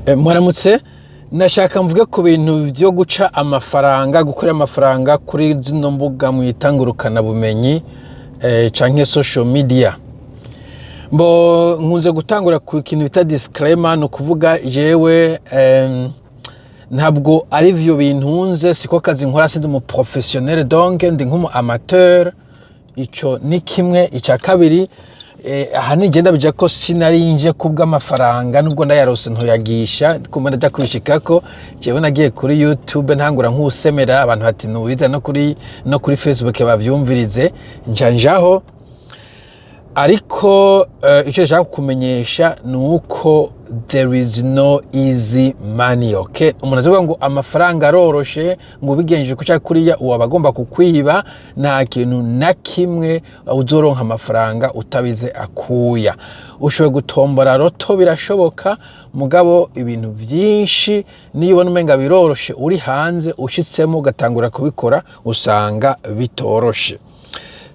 Mwaramutse nashaka mvuge ku bintu byo guca amafaranga gukora amafaranga kuri zino mbuga mwitangurukana bumenyi canke social media. Mbo nkunze gutangura ku kintu bita disclaimer no kuvuga jewe ntabwo ari vyo bintunze siko kazi nkora sindi mu professionnel donc ndi nk'umu amateur. Ico ni kimwe. Ica kabiri aha nigenda bija ko sinari nje kubwa amafaranga nubwo ndayarose ntoyagisha kumwe ndaja kubishikako jewe nagiye kuri YouTube ntangura nk'usemera abantu bati nubiza no kuri Facebook bavyumvirize njanjaho ariko ico nshaka kumenyesha nuko there is no easy money. Okay, umuntu avuga ngo amafaranga aroroshe ngo bigenje kuca kuriya uwabagomba kukwiba nta kintu na kimwe uzoronka amafaranga utabize akuya. Ushoboye gutombora roto birashoboka mugabo ibintu vyinshi niyo ubona umenga biroroshe uri hanze ushitsemo ugatangura kubikora usanga bitoroshe.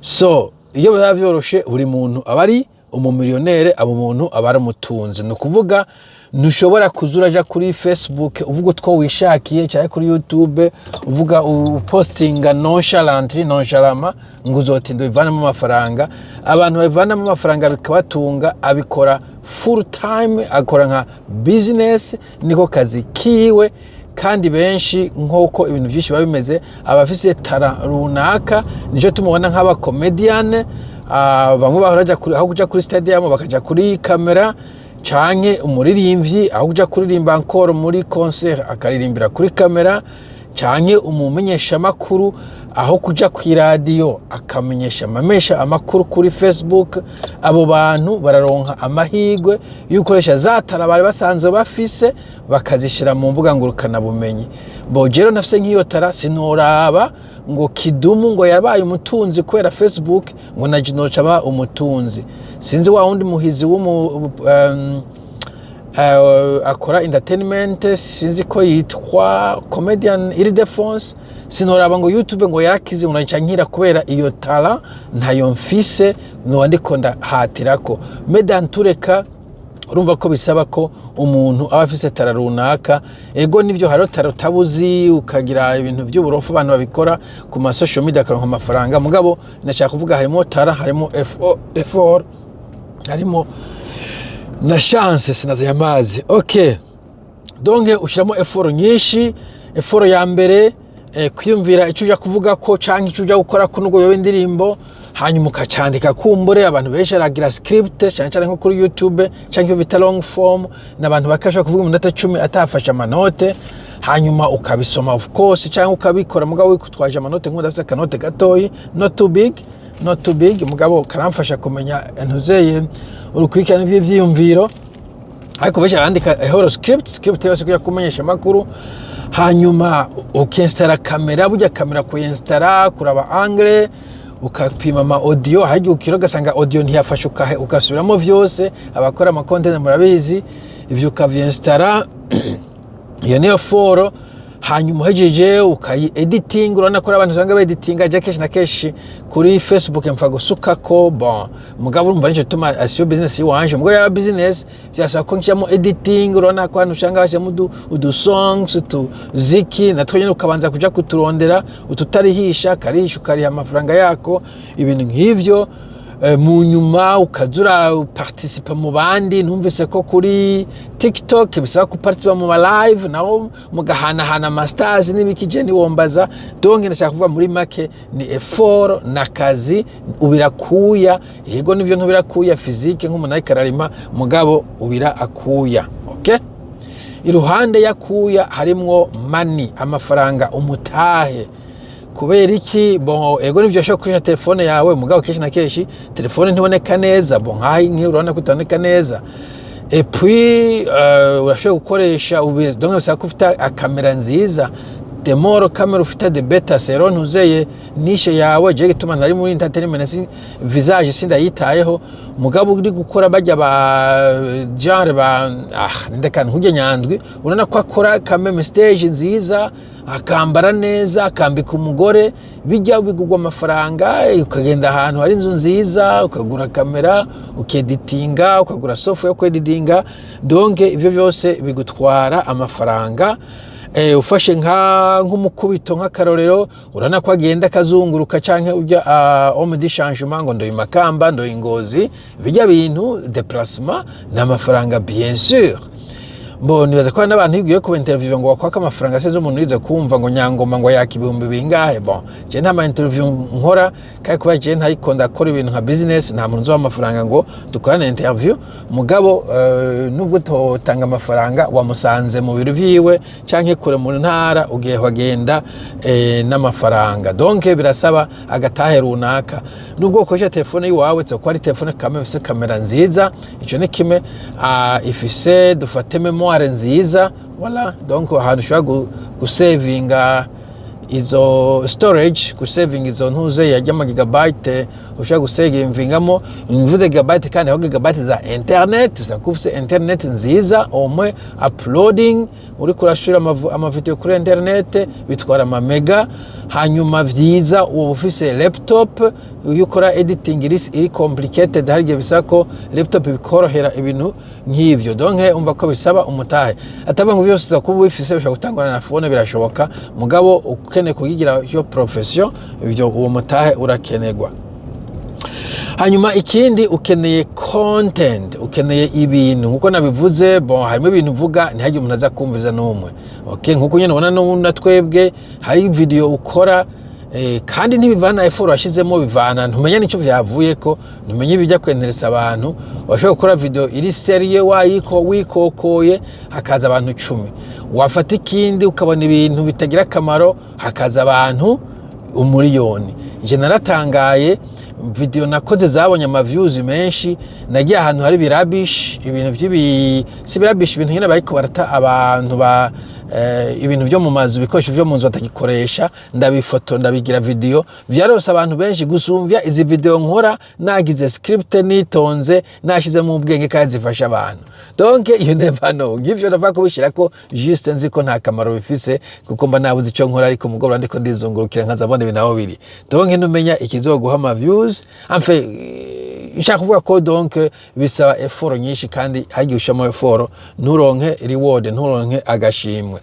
So iyo biba vyoroshe buri muntu abari umumiliyonere abo muntu abari mutunze no kuvuga ntushobora kuzuraja kuri Facebook uvuga utwo wishakiye cyane kuri YouTube uvuga upostinga nonchalantly ngo uzotinda bivanamo amafaranga. Abantu bavanamo amafaranga bikabatunga abikora full time akora nka business niko kazi kiwe kandi benshi nk'uko ibintu byinshi babimeze abafise tara runaka nico tumubona nk'aba comedian bamwe bahora aho kuja kuri stadium bakaja kuri kamera canke umuririmbyi aho kuja kuririmba encore muri concert akaririmbira kuri kamera canke umumenyesha makuru aho kuja ku radio akamenyesha amakuru kuri Facebook. Abo bantu bararonka amahigwe y'ukoresha zatara bari basanzwe bafise bakazishira mu mbuga ngurukana bumenyi. Bojero nafise nk'iyo tara sinoraba ngo kidumu ngo yabaye umutunzi kwera Facebook ngo najinoca ba umutunzi. Sinzi wa wundi muhizi akora entertainment sinzi ko yitwa comedian Ildefonse sinoraba ngo YouTube ngo yarakize unacankira kubera iyo tala ntayo mfise no ndiko ndahatirako medantureka. Urumva ko bisaba ko umuntu aba afise tara runaka ego nivyo haro tara tabuzi ukagira ibintu by'uburofu abantu babikora ku ma social media akaronka amafaranga mugabo ndashaka kuvuga harimo tara harimo effort harimo na chance sinaze amazi. Okay, donc ushiramo effort nyinshi. Effort ya mbere kwiyumvira icyo uja kuvuga ko canke icyo uja gukora ko nugo yobe indirimbo hanyuma ukacandika kumbure. Abantu benshi aragira script cyane nko kuri YouTube canke bita long form n'abantu bakasha kuvuga umunota 10 atafasha amanote hanyuma ukabisoma of course canke ukabikora mugabo wikutwaje amanote nk'udafite akanote gatoyi not too big mugabo karamfasha kumenya ntuzeye urukwikana ivyiyumviro ariko besha andika script yose kuya kumenyesha makuru hanyuma ukinstara kamera burya kamera kuinstara kuraba angle ukapima ama audio hagiye ukiro gasanga audio ntiyafasha ukasubiramo vyose abakora ama content murabizi ivyo ukavyinstara iyo niyo foro hanyuma hejeje ukayi editing urana ko abantu zanga editinga je keshi na keshi kuri Facebook mfa gusuka ko bon mugabo urumva nico tuma asiyo business wanje mugo ya business byasaba ko njamo editing urana ko abantu shanga bashe mudu udu songs tu ziki natwe ukabanza kuja kuturondera ututarihisha karisha ukariha amafaranga yako ibintu nk'ivyo mu nyuma ukazura participe mu bandi. Numvise ko kuri TikTok bisaba ku participe mu live naho mugahana masters n'ibikije ni wombaza donc ndashaka kuvuga muri make ni effort na kazi ubirakuya yego nivyo ntubirakuya physique nk'umuntu kararima mugabo ubira akuya. Okay, iruhande yakuya harimwo money amafaranga umutahe kubera iki bon ego nivyo shaka kwisha telefone yawe mugabo keshi na keshi telefone ntiboneka neza bon hayi nk'urana kutaboneka neza et puis urashobora gukoresha donc bisaba kufita kamera nziza the more camera ufite the better. Sero ntuzeye nishe yawe je gituma ntari muri entertainment visage sindayitayeho mugabo uri gukora bajya ba genre ba ndekana hujye nyandwi urana ko akora kameme stage nziza akambara neza akambika umugore bijya bigugwa amafaranga ukagenda ahantu hari inzu nziza ukagura kamera ukeditinga ukagura software yo kweditinga donc ivyo byose bigutwara amafaranga. Ufashe nk'umukubito nk'akarorero urana ko agenda kazunguruka canke ujya homme de changement ngo ndo imakamba ndo ingozi bijya bintu déplacement n'amafaranga bien sûr. Bo nibaza ko n'abantu bigiye ku interview ngo wakwaka amafaranga sezo umuntu yize kumva ngo Nyangoma ngo yaka ibihumbi bingahe. Bon je nta ma interview nkora kai kuba je ntayikonda akora ibintu nka business nta muntu nzo amafaranga ngo dukorane interview mugabo nubwo totanga amafaranga wamusanze mu biro vyiwe canke kure mu ntara ugiye wagenda n'amafaranga donc birasaba agatahe runaka nubwo ukoresha telefone yiwawe tso ko ari telefone ifise kamera nziza ico ni kimwe ifise dufate memoire nziza voilà donc ahantu ushobora gusavinga izo storage gusaving izo ntuze yajya ama gigabyte ushobora gusavingamo imvuze gigabyte kandi aho gigabyte za internet usakufise internet nziza omwe uploading uri kurashura amavideo kuri internet bitwara ama mega hanyuma vyiza uwo ufise laptop uyukora editing iri complicated harige bisako laptop bikorohera ibintu nk'ivyo donc umva ko bisaba umutahe ataba ngo byose takuba bifise ushaka gutangana na phone birashoboka mugabo ukene kugigira yo profession ivyo uwo mutahe urakenegwa. Hanyuma ikindi ukeneye content ukeneye ibintu nkuko nabivuze bon harimo ibintu uvuga ntihagire umuntu aza kumviza n'umwe okay nkuko nyene ubona n'ubundi twebwe hari video ukora kandi ntibivana effort washizemo bivana ntumenye nico vyavuye ko ntumenye ibijya kwenteresa abantu washobora gukora video iri serie wikokoye hakaza abantu 10 wafata ikindi ukabona ibintu bitagira akamaro hakaza abantu umuriyoni. Je naratangaye video nakoze zabonye ama views menshi nagiye ahantu hari birabish ibintu si birabish ibintu nyine bariko barata abantu ba ibintu byo mu mazu bikoresho byo mu nzu batagikoresha ndabifoto ndabigira video vyarose abantu benshi gusumvya izi video nkora nagize script nitonze nashize mu bwenge kandi zifasha abantu donc you never know ngivyo ndava kubishira ko juste nzi ko nta kamaro bifise kuko mba nabuze ico nkora ariko mugobora ndiko ndizungurukira nkazabona ibinaho biri donc ntumenya ikizoguha ama views enfin nshaka kuvuga ko donc bisaba effort nyinshi kandi hagiye ushamo effort nturonke reward nturonke agashimwe.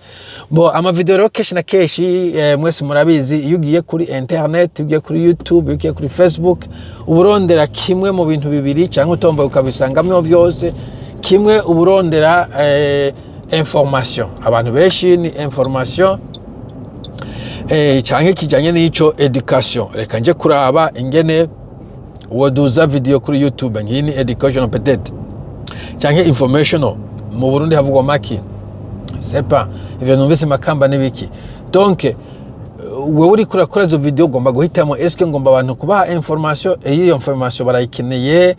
Bo ama video rero keshi na keshi mwese murabizi iyo ugiye kuri internet ugiye kuri YouTube ugiye kuri Facebook uburondera kimwe mu bintu bibiri cyangwa utomba ukabisangamwe vyose kimwe uburondera information abantu benshi ni information cyangwa kijanye n'ico education reka nje kuraba ingene woduza video kuri YouTube ngini education peut-être cyangwa informational mu Burundi havugwa maki c'est pas ivyo numvise makamba nibiki donc wewe uri kurakora zo video ugomba guhitamo eske ngomba abantu kubaha information iyo information barayikeneye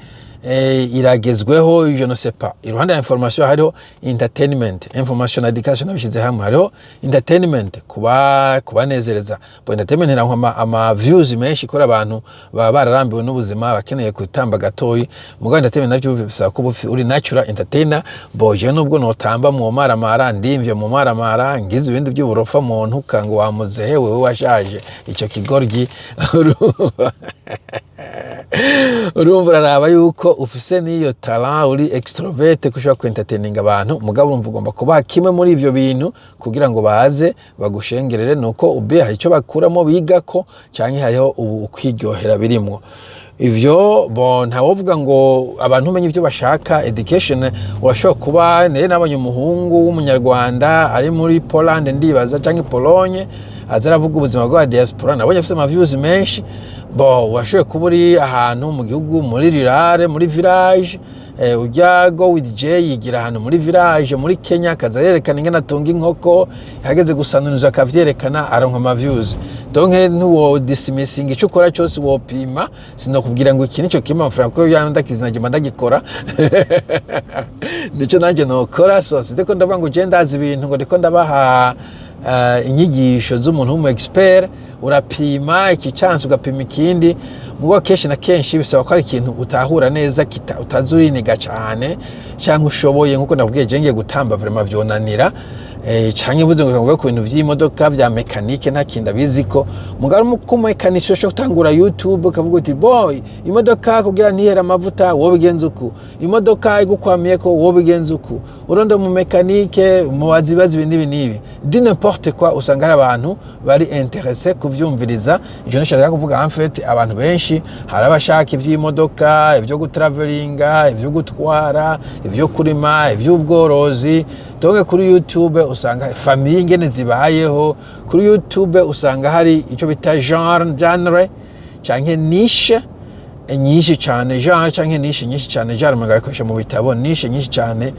iragezweho je ne sais pas iruhande ya information hariho entertainment information education abishize hamwe hariho entertainment kubanezereza bo entertainment nta ama views menshi kora abantu baba bararambiwe n'ubuzima bakeneye kwitamba gatoyi mugo entertainment navyo bisaba ko uri natural entertainer bo je nubwo notamba mu maramara ndimvye mu maramara ngize ibindi by'uburofa mu ntuka ngo wamuzehe wewe washaje ico kigorgi urumva uraraba yuko ufise niyo talent uri extrovert kushobora kwentatininga abantu mugabo urumva ugomba kubaha kimwe muri ivyo bintu kugira ngo baze bagushengerere nuko ube hari ico bakuramo bigako canke hariho ukwiryohera birimwo ivyo bon ntawovuga ngo abantu umenye ivyo bashaka education urashobora kuba nabonye umuhungu w'umunyarwanda ari muri Poland ndibaza canke Pologne azaravuga ubuzima bwa diaspora nabonye afite ama views menshi bo washoye kuburi ahantu mu gihugu muri rirare muri village ujya go with J yigira ahantu muri village muri Kenya kazayerekana ingana tunga inkoko hageze gusanuza akavyerekana aronka ama views donc nuwo dismissing ico ukora cyose wopima sinokubwira ngo iki nico kima amafaranga ko yandakiza naje mandagikora nico nanje nokora so ndiko ndavuga ngo je ndazi ibintu ngo ndiko ndabaha inyigisho z'umuntu w'umu expert, urapima iki chance ugapima ikindi, mugo kenshi na kenshi bisaba ko ari ikintu utahura neza utazuriniga cyane cyangwa ushoboye nkuko nabwiye je ngiye gutamba vraiment vyonanira canke buze ngo ku bintu vy'imodoka vya mekanike nta kinda biziko mugari mu mekanisho cyo gutangura YouTube ukavuga uti boy imodoka kugira ntihera amavuta wo bigenza uku, imodoka igukwamiye ko wo bigenza uku, uronda mu mekanike mu bazibazi ibindi nibi di n'importe quoi, usanga ari abantu bari intéressé kuvyumviriza. Icyo nishaka kuvuga en fait abantu benshi hari abashaka ivy'imodoka, ivyo gutravelinga, ivyo gutwara, ivyo kurima, ivy'ubworozi. Donke kuri YouTube usanga famille ingene zibayeho, kuri YouTube usanga hari ico bita genre canke niche nyinshi cyane, genre canke niche nyinshi cyane, genre mugabikoresha mu bitabo, niche nyinshi cyane.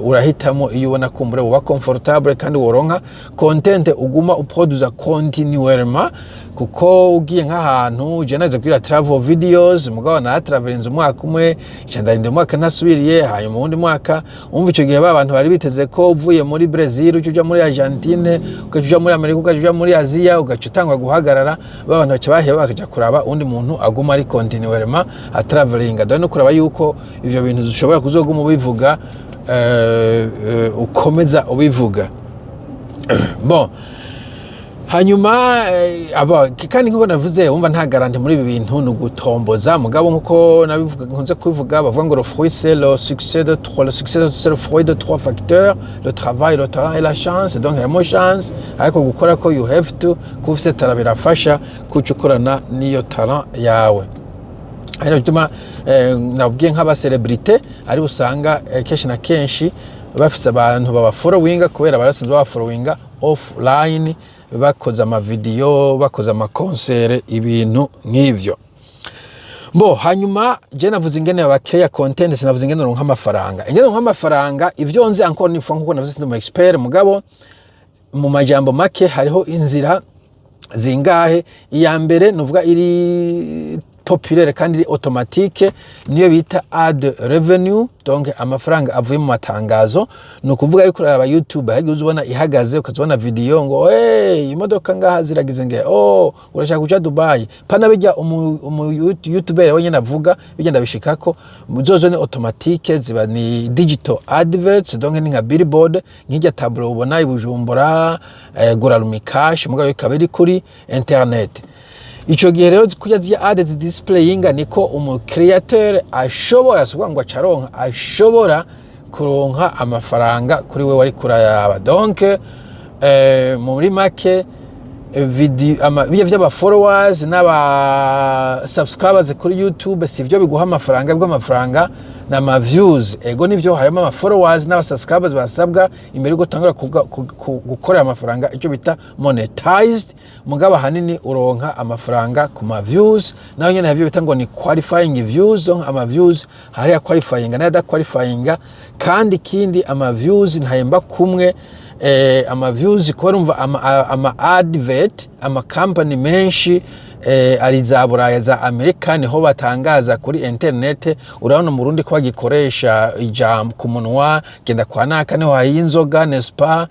Urahitamo iyo ubona kumbure uba comfortable kandi woronka content uguma uproduza continuellement, kuko ugiye nk'ahantu je naze kwira travel videos mugabo na travelinze umwaka umwe cyandarinde umwaka nasubiriye, hanyuma undi mwaka umva ico gihe abantu bari biteze ko uvuye muri Brazil ucuja muri Argentine ukacuja muri Amerika ukacuja muri Asia ugacutangwa guhagarara, abantu bace baheba bakaja kuraba undi muntu aguma ari continuellement a travelinga. Done kuraba yuko ivyo bintu zishobora kuzoguma ubivuga ukomeza ubivuga. Bon, hanyuma kandi nkuko navuze umva nta garantie muri ibi bintu nugutomboza mugabo nkuko nabivuga nkunze kubivuga bavuga ngo le fruit c'est le succès de trois, le succès c'est le fruit de trois facteurs: le travail, le talent et la chance. Donc harimo chance ariko gukora ko you have to kufise talent birafasha kucukorana niyo talent yawe. Hano bituma nabwiye nk'aba celebrity ari usanga kenshi na kenshi bafise abantu baba followinga kubera barasanzwe baba followinga offline, bakoze ama video, bakoze ama concert, ibintu nk'ivyo. Bo hanyuma je navuze ingene abakiriya content, sinavuze ingene ronka amafaranga. Ingene ronka amafaranga ivyo nzi encore ni fois nkuko navuze ndi expert mugabo mu majambo make hariho inzira zingahe. Iya mbere nuvuga iri populaire kandi iri automatique niyo bita ad revenue, donc amafaranga avuye mu matangazo. No kuvuga yuko aba YouTube hagiye uzubona ihagaze ukazubona video ngo imodoka ngaha ziragize nge urashaka kuja Dubai, pana bijya YouTuber wenyine avuga bigenda bishikako muzozo ni automatique, ziba ni digital adverts, donc ni nka billboard nk'ijya tableau ubona ibujumbura gura lumikash mugabo ikabiri kuri internet. Ico gihe rero kujya zya ads displayinga niko umu creator ashobora suvuga ngo acaronka, ashobora kuronka amafaranga kuri we wari kurayaba. Donc muri make video biye vy'aba followers n'aba subscribers kuri YouTube sivyo biguha amafaranga, bw'amafaranga na ma views. Ego nivyo harimo ama followers n'aba subscribers basabwa imbere gutangura gukora amafaranga, icyo bita monetized. Mugaba hanini uronka amafaranga ku ma views, naho nyene havyo bita ngo ni qualifying views. Ama views hari ya qualifying na da qualifying, kandi kindi ama views ntahemba kumwe. Ama views ko urumva ama advert ama company menshi ari za Buraya za Amerika niho batangaza kuri internet. Urabona mu Burundi ko bagikoresha ijambo ku munwa genda kwa naka niho hayinzoga nespa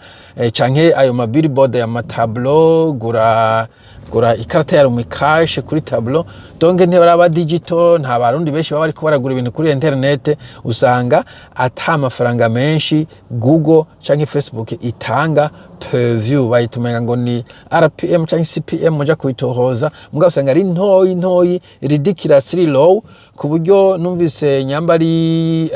canke ayo ma billboard ya matableau gura ikarata ya rumikash kuri tableau. Donc ntibaraba digital, nta barundi benshi baba ariko baragura ibintu kuri internet, usanga ata amafaranga menshi Google canke Facebook itanga per view. Bayitumenga ngo ni RPM canke CPM muja kuitohoza, mugabo usanga ari ntoyi ridiculously low, ku buryo numvise nyambari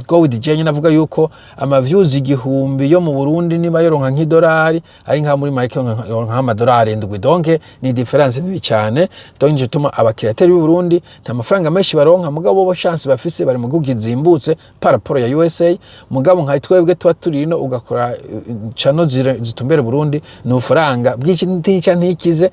go with Jenny navuga yuko ama views igihumbi yo mu Burundi niba yoronka nk'idolari ari nka muri market nk'amadolari 7. Donc ni difference ni cyane. Donc nje tuma abakreateur b'u Burundi nta mafaranga menshi baronka, mugabo bo chance bafise bari mu gugi zimbutse par rapport ya USA. Mugabo nka twebwe twa turino ugakora channel zitumbere Burundi no faranga bw'iki ntikize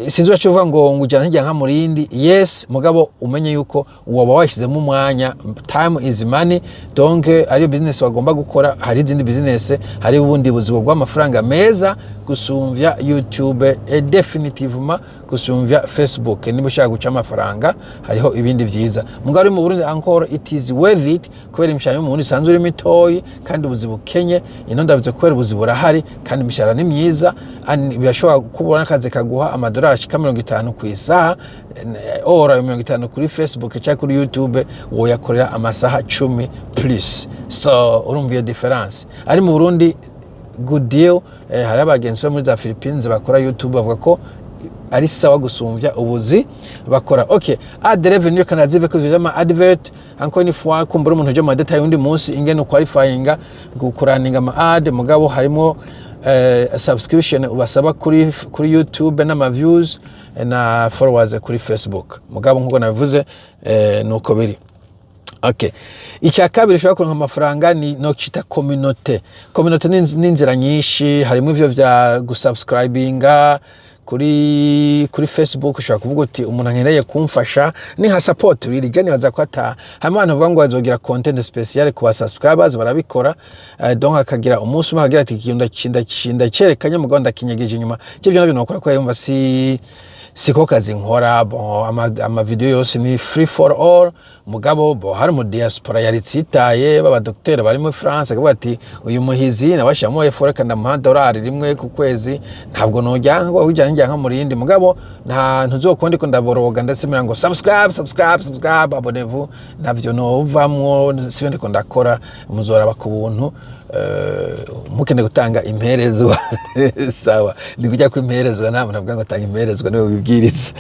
sinzi bacuvuga ngo ngujana hirya nka murindi, yes mugabo umenye yuko waba washyizemo umwanya, time is money, donc ari business wagomba gukora, hari izindi business, hari ubundi buzima bw'amafaranga meza gusumvya YouTube, definitivement gusumvya Facebook. Niba ushaka guca amafaranga hariho ibindi vyiza, mugabo ari mu Burundi encore it is worth it kubera imishahara mu Burundi sanzwe uri mitoyi kandi ubuzi bukenye, ino ndavuze kubera ubuzi burahari kandi imishahara ni myiza, birashobora kubona akazi kaguha amadolari ashika 50 ku isaha, ora 50 kuri Facebook cyangwa kuri YouTube woyakorera amasaha 10 plus. So urumva iyo difference. Ari mu Burundi good deal. Hari abagenzi muri za Philippines bakora YouTube bavuga ko ari sawa gusumvya ubuzi bakora. Okay, ad revenue kanazive kuzama advert encore une fois kumbura umuntu je mu detail undi munsi ingene qualifyinga gukuraninga ama ad, mugabo harimo subscription ubasaba kuri YouTube n'ama views na followers kuri Facebook, mugabo nkuko nabivuze nuko biri. Okay, icya kabiri ushobora kuronka amafaranga ni no cita community. Community ni inzira nyinshi, harimo ivyo vya gusubscribinga kuri Facebook. Ushobora kuvuga uti umuntu nkeneye kumfasha ni nka support really, je nibaza ko ata hamwe abantu bavuga ngo bazogira content special ku subscribers barabikora, donc akagira umunsi umwe akagira ati ikinda cyerekanye mugabo ndakinyegeje inyuma cy'ivyo navyo nokora ko yumva siko kazi nkora. Bon, ama video yose ni free for all, mugabo bo hari mu diaspora yaritsitaye baba docteur bari mu France akavuga ati uyu muhizi nabashamo eforeka ndamuha dolari rimwe ku kwezi, ntabwo nojyanga ngo ujyanye nka muri yindi, mugabo nta ntuzokundi ko ndaboroga ndasemera ngo subscribe abonnez-vous, navyo novamwo sivende ko ndakora, muzora bakubuntu mukene gutanga imperezwa sawa ndi kujya ku imperezwa, nta muntu avuga ngo tanga imperezwa niwe wibwiriza.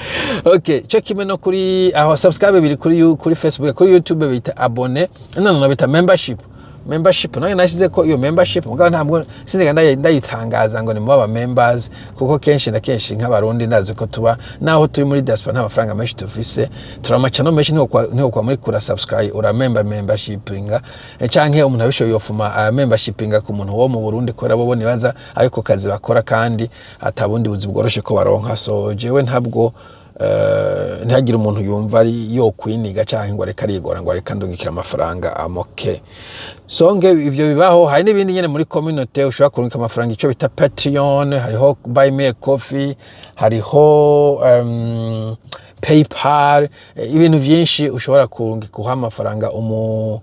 Okay, cyo kimwe no kuri aho subscribe biri kuri Facebook, kuri YouTube bita abone, no bita membership nayo nashyize ko iyo membership mugabo ntabwo sinigenda ndayitangaza ngo ni mu aba members, kuko kenshi na kenshi nk'abarundi ndazi ko tuba naho turi muri diaspora nta mafaranga menshi tufise, turamacano menshi niho kwa muri kura subscribe ura membershipinga canke umuntu abishoboye yofuma membershipinga ku muntu wo mu Burundi kwera bo nibaza ariko kazi bakora kandi atabundi buzi bworoshe ko baronka. So jewe ntabwo ntagira umuntu yumva ari yo kwiniga cyangwa ngo reka rigora ngo reka ndungikira amafaranga amoke. So nge ivyo bibaho, hari n'ibindi nyene muri community ushobora kurungika amafaranga icyo bita Patreon, hariho buy me a coffee, hariho PayPal, ibintu byinshi ushobora kurungika amafaranga umu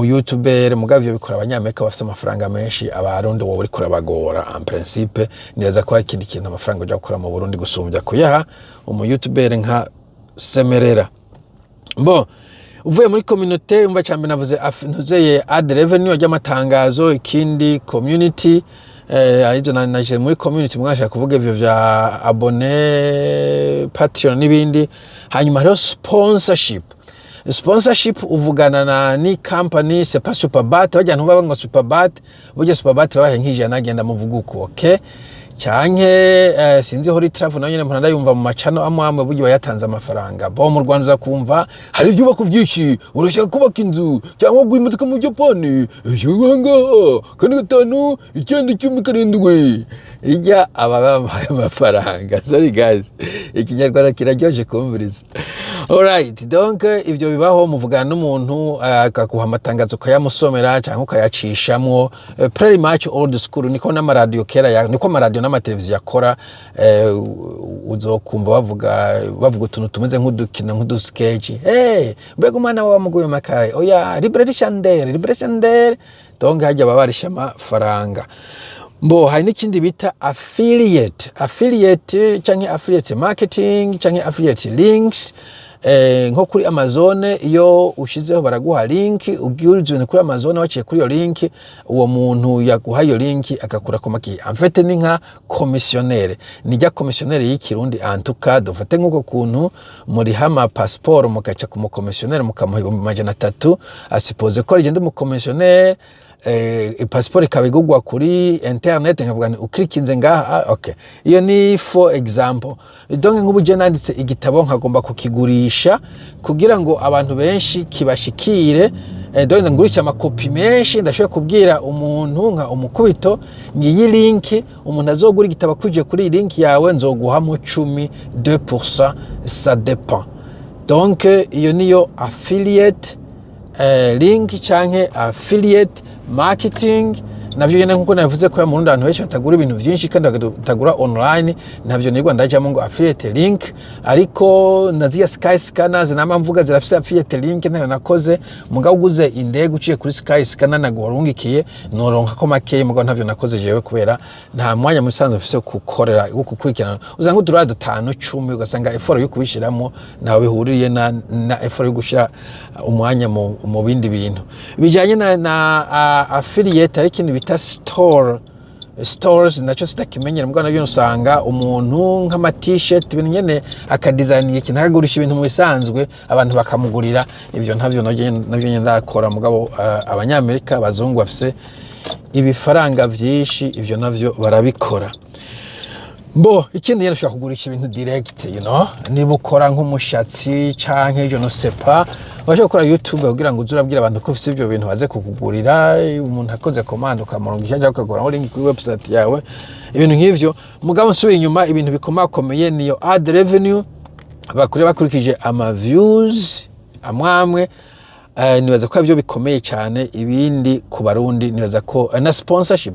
YouTuber, mugabo ivyo bikora abanyamerika bafite amafaranga menshi, abarundi wowe uri kurabagora. En principe neza ko hari ikindi kintu amafaranga ujya gukora mu Burundi gusumvya kuyaha umu YouTuber nka Semerera. Bon, uvuye muri community umva cyambe navuze ntuzeye ad revenue ajya amatangazo, ikindi community arizo naje muri community mwashaka kuvuga ivyo vya abone, Patreon n'ibindi. Hanyuma hariho sponsorship uvugana ni company, c'est pas Superbat, bajya ntuba ngo Superbat, burya Superbat babahe nk'ijana agenda muvuga uko. Okay, cyanke sinzi hori travel nayo nyine ndayumva mu macano amwe burya bayatanze amafaranga. Bo mu Rwanda uzakumva hari ibyo bakubyishi, urashaka kubaka inzu cyangwa gura imodoka mu Japan, yuranga kandi 5 icyenda 10 ijya ababaye amafaranga. Sorry guys, ikinyarwanda kiraryoje kumviriza. Alright, donc ivyo bibaho muvugana n'umuntu akakuha amatangazo kayamusomera cyangwa ukayacishamwo, pretty much old school niko n'amaradio kera niko amaradio n'amateleviziyo yakora. Uzokumva bavuga utuntu tumeze nk'udukino nk'udusketch, mbega umwana wa muguye makaye oya liberation there, donc hajya babarisha amafaranga. Mbo hari n'ikindi bita affiliate canke affiliate marketing canke affiliate links. Nko kuri Amazon iyo ushizeho baraguha link, ugiye kuri Amazon waciye kuri iyo link, uwo muntu yaguha iyo link akakura ko maki amfete ni nka commissionnaire, nijya commissionnaire y'ikirundi antuka dufate nkuko kuntu muri hama passport mukaca ku commissionnaire mukamuha 300 asipoze ko agende mu commissionnaire passport kabigugwa kuri internet nkavuga ni uklikinze ngaha. Okay, iyo ni for example. Donc nk'ubu je nanditse igitabo nkagomba kukigurisha kugira ngo abantu benshi kibashikire, donc ngurisha amakopi menshi ndashobora kubwira umuntu nka umukubito ngiyi link umuntu azogura igitabo kuje kuri link yawe nzoguhamo 10 2% ça dépend. Donc iyo niyo affiliate link canke affiliate marketing. Navyo nyene nkuko navuze ko ya mu Rwanda benshi batagura ibintu byinshi kandi batagura online, navyo nirwa ndajamo ngo affiliate link, ariko naziya Sky Scanners nama mvuga zirafise affiliate link nayo nakoze. Mugabo uguze indege uciye kuri Sky Scanner nagorungikiye noronka ko makeye, mugabo ntavyo nakoze jewe kubera nta mwanya muri sanzwe ufise kukorera gukurikirana. Uzanga udurado 5-10 ugasanga effort yo kubishiramo nawe bihuriye na effort yo gushira umwanya mu bindi bintu bijanye na affiliate. Ariko bita stores naco sitakimenyera, mbwa nabyo usanga umuntu nk'ama t-shirt ibintu nyene akadesign ikintu akagurisha ibintu mu bisanzwe abantu bakamugurira. Ivyo ntavyo nabyo nyene ndakora, mugabo abanyamerika abazungu bafise ibifaranga vyinshi ivyo navyo barabikora. Bo ikindi yero ushaka kugurisha ibintu direct, niba ukora nk'umushatsi canke je no sais pas, waje gukora YouTube kugira ngo uzurabwira abantu ko ufite ibyo bintu baze kukugurira. Umuntu akoze command ukamuronga icyaje ukagura muri link kuri website yawe, ibintu nk'ivyo. Mugabo nsubiye inyuma, ibintu bikomakomeye niyo ad revenue bakurikije ama views amwamwe. Nibaza ko ivyo bikomeye cyane. Ibindi ku barundi nibaza ko na sponsorship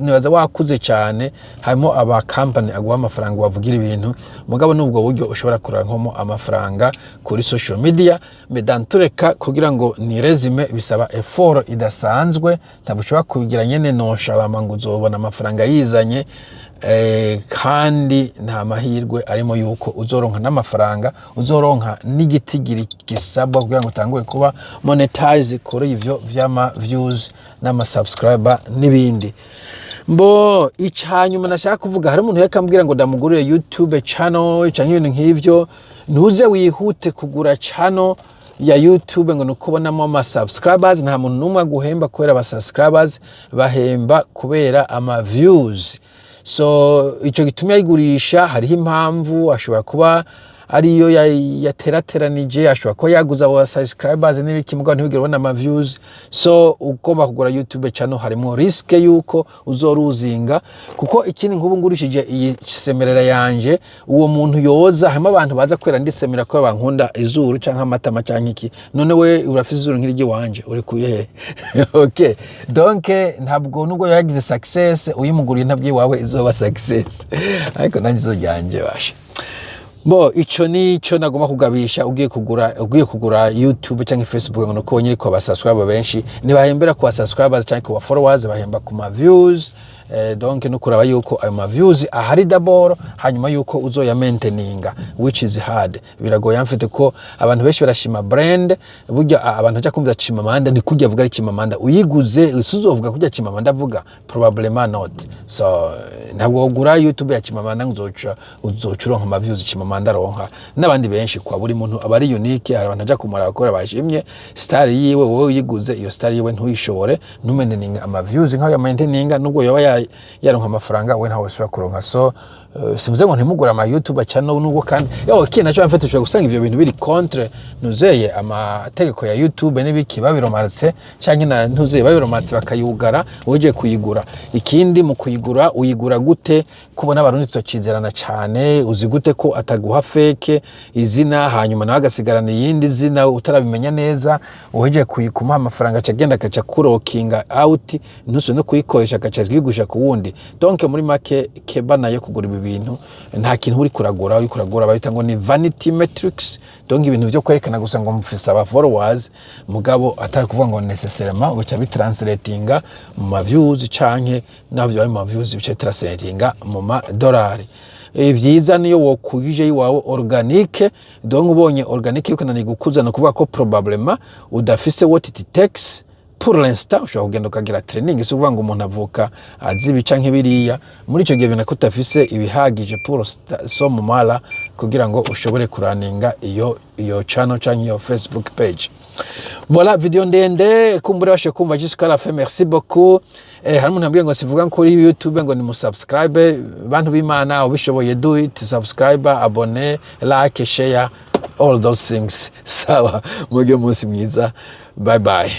nibaza wakuze cyane, harimo aba company aguha amafaranga wavugira ibintu, mugabo nubwo buryo ushobora kurankomo amafaranga kuri social media. Medantureka kugira ngo ni resume bisaba effort idasanzwe, ntabwo ushobora kubigira nyene nonchalant ngo uzobona amafaranga yizanye. Kandi nta mahirwe arimo yuko uzoronka n'amafaranga, uzoronka n'igitigiri gisabwa kugira ngo utangure kuba monetize kuri ivyo vyama views n'ama subscriber n'ibindi. Mbo icanyuma nashaka kuvuga, hari umuntu yakambwira ngo ndamugurire YouTube channel canke ibintu nk'ivyo. Ntuze wihute kugura channel ya YouTube ngo nukubonamo ama subscribers. Nta muntu numwe guhemba kubera aba subscribers, bahemba kubera ama views. So ico gitumye ayigurisha hariho impamvu, ashobora kuba ariyo yaterateranije, ashobora kuba yaguza abo subscribers n'ibiki, mugabo ntibigire ubona ama views. So ugomba kugura YouTube channel harimo risk yuko uzoruzinga, kuko ikindi nk'ubu ngurishije iyi semerera yanje, uwo muntu yoza harimo abantu baza kwera ndisemera ko bankunda izuru canke amatama canke iki. None we urafise izuru nk'irigi wanje uri kuye okay. Donc ntabwo nubwo yagize success uyimuguriye ntabwo wawe izoba success, ariko nanjye izojyanje basha. Bo ico nico nagomba kugabisha ugiye kugura YouTube cyangwa Facebook ngo nuko nyiri ko basubscribe benshi ntibahembera ku subscribers cyangwa ku followers, bahemba ku ma views. Donc nukuraba yuko ayo ma views ahari d'abord, hanyuma yuko uzoya maintaininga, which is hard. Biragoye mfite ko abantu benshi barashima brand, burya abantu bajya kumva Chimamanda ni kujya avuga ari Chimamanda, uyiguze usuzovuga kujya Chimamanda avuga probablement not. So ntabwo ugura YouTube ya Chimamanda uzocuronka ama views Chimamanda ronka, n'abandi benshi kwa buri muntu abari unique. Hari abantu bajya kumara bakora bashimye star yiwe, wowe uyiguze iyo star yiwe ntuyishobore ntumaintaininga ama views nkayo maintaininga, nubwo yoba yaronka amafaranga we ntawe usubira kuronka. So sivuze ngo ntimugura ama YouTube channel nubwo kandi okay naco mfite cyo gusanga ivyo bintu biri contre nuzeye amategeko ya YouTube n'ibiki babiromarse canke na ntuzeye babiromarse bakayugara uje kuyigura. Ikindi mu kuyigura uyigura gute, kubona abarundi tuzocizerana cyane, uzi gute ko ataguha fake izina hanyuma nawe agasigarana yindi zina utarabimenya neza, uje kuyikuma amafaranga cagenda kaca kurokinga out ntuso no kuyikoresha kaca zigusha ku wundi. Donc muri make keba nayo kugura ibintu nta kintu uri kuragura babita ngo ni vanity metrics. Donc ibintu byo kwerekana gusa ngo mufisa aba followers, mugabo atari kuvuga ngo necessairement uca bitranslatinga mu ma views canke navyo ari ma views bice translatinga mu ma dolari. Vyiza niyo wokujije iwawe organique. Donc ubonye organique yukanani gukuza no kuvuga ko probablement udafise what it takes pour l'instant. Ushobora kugenda ukagira training, si uvuga ngo umuntu avuka azibi canke biriya. Muri ico gihe bina kutafise ibihagije pour so mumala kugira ngo ushobore kuraninga iyo channel canke iyo Facebook page. Voilà, video ndende kumbura washe kumva jusqu'à la fin. Merci beaucoup. Hari umuntu ambwiye ngo sivuga ko kuri YouTube ngo ni musubscribe, bantu b'Imana ubishoboye do it, subscribe, abone, like, share, all those things. Sawa, muge munsi mwiza. bye bye.